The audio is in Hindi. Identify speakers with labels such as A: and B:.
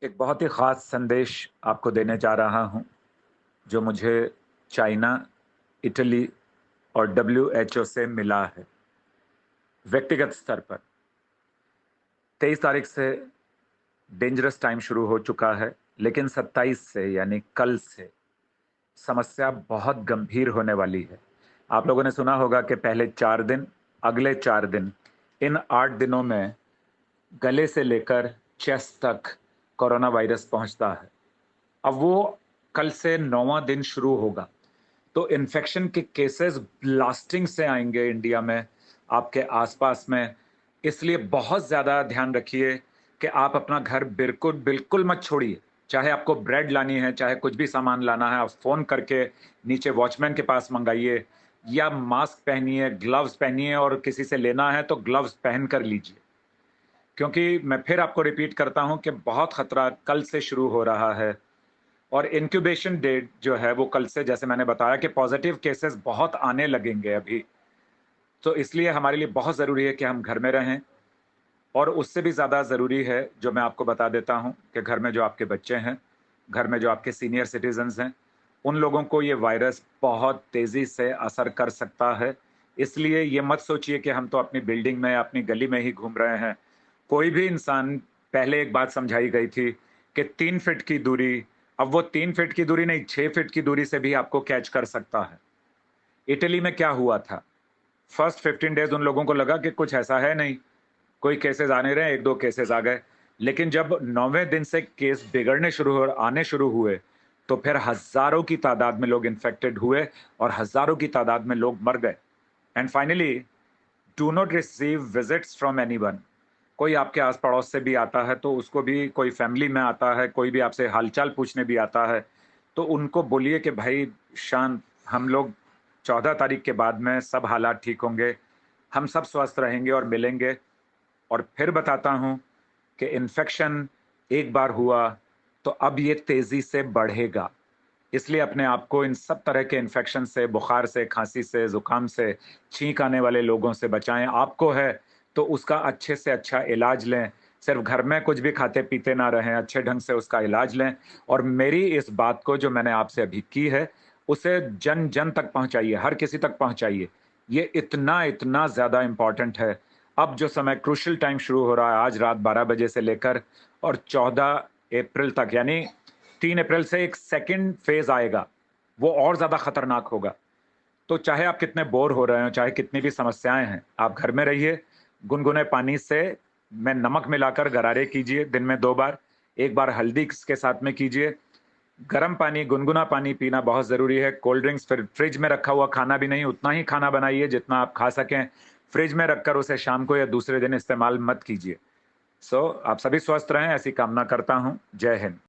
A: एक बहुत ही ख़ास संदेश आपको देने जा रहा हूँ, जो मुझे चाइना, इटली और डब्ल्यूएचओ से मिला है, व्यक्तिगत स्तर पर। 23 तारीख से डेंजरस टाइम शुरू हो चुका है, लेकिन 27 से यानी कल से समस्या बहुत गंभीर होने वाली है। आप लोगों ने सुना होगा कि पहले 4 दिन, अगले 4 दिन, इन 8 दिनों में गले से लेकर चेस्ट तक कोरोना वायरस पहुंचता है। अब वो कल से 9वां दिन शुरू होगा, तो इन्फेक्शन के केसेस ब्लास्टिंग से आएंगे इंडिया में, आपके आसपास में। इसलिए बहुत ज़्यादा ध्यान रखिए कि आप अपना घर बिल्कुल बिल्कुल मत छोड़िए। चाहे आपको ब्रेड लानी है, चाहे कुछ भी सामान लाना है, आप फ़ोन करके नीचे वॉचमैन के पास मंगाइए, या मास्क पहनिए, ग्लव्स पहनिए, और किसी से लेना है तो ग्लव्स पहन कर लीजिए। क्योंकि मैं फिर आपको रिपीट करता हूं कि बहुत खतरा कल से शुरू हो रहा है। और इंक्यूबेशन डेट जो है वो कल से, जैसे मैंने बताया कि पॉजिटिव केसेस बहुत आने लगेंगे अभी, तो इसलिए हमारे लिए बहुत ज़रूरी है कि हम घर में रहें। और उससे भी ज़्यादा ज़रूरी है, जो मैं आपको बता देता हूं, कि घर में जो आपके बच्चे हैं, घर में जो आपके सीनियर सिटीजन्स हैं, उन लोगों को ये वायरस बहुत तेज़ी से असर कर सकता है। इसलिए ये मत सोचिए कि हम तो अपनी बिल्डिंग में, अपनी गली में ही घूम रहे हैं। कोई भी इंसान, पहले एक बात समझाई गई थी कि 3 फीट की दूरी, अब वो 3 फीट की दूरी नहीं, 6 फीट की दूरी से भी आपको कैच कर सकता है। इटली में क्या हुआ था? फर्स्ट 15 डेज उन लोगों को लगा कि कुछ ऐसा है नहीं, कोई केसेस आने रहे, 1-2 केसेस आ गए। लेकिन जब 9वें दिन से केस बिगड़ने शुरू हो आने शुरू हुए, तो फिर हज़ारों की तादाद में लोग इन्फेक्टेड हुए और हज़ारों की तादाद में लोग मर गए। And finally, do not receive visits from anyone. कोई आपके आस पड़ोस से भी आता है, तो उसको भी, कोई फैमिली में आता है, कोई भी आपसे हालचाल पूछने भी आता है, तो उनको बोलिए कि भाई शांत, हम लोग 14 तारीख के बाद में सब हालात ठीक होंगे, हम सब स्वस्थ रहेंगे और मिलेंगे। और फिर बताता हूं कि इन्फेक्शन एक बार हुआ तो अब ये तेजी से बढ़ेगा। इसलिए अपने आप को इन सब तरह के इन्फेक्शन से, बुखार से, खांसी से, जुकाम से, छींक आने वाले लोगों से बचाएं। आपको है तो उसका अच्छे से अच्छा इलाज लें। सिर्फ घर में कुछ भी खाते पीते ना रहें, अच्छे ढंग से उसका इलाज लें। और मेरी इस बात को, जो मैंने आपसे अभी की है, उसे जन जन तक पहुंचाइए, हर किसी तक पहुंचाइए। ये इतना इतना ज्यादा इंपॉर्टेंट है। अब जो समय क्रूशियल टाइम शुरू हो रहा है, आज रात 12 बजे से लेकर और 14 अप्रैल तक, यानी 3 अप्रैल से एक सेकंड फेज आएगा, वो और ज्यादा खतरनाक होगा। तो चाहे आप कितने बोर हो रहे हो, चाहे कितनी भी समस्याएं हैं, आप घर में रहिए। गुनगुने पानी से में नमक मिलाकर गरारे कीजिए, दिन में 2 बार। एक बार हल्दी के साथ में कीजिए। गर्म पानी, गुनगुना पानी पीना बहुत जरूरी है। कोल्ड ड्रिंक्स, फिर फ्रिज में रखा हुआ खाना भी नहीं, उतना ही खाना बनाइए जितना आप खा सकें। फ्रिज में रखकर उसे शाम को या दूसरे दिन इस्तेमाल मत कीजिए। आप सभी स्वस्थ रहें, ऐसी कामना करता हूं। जय हिंद।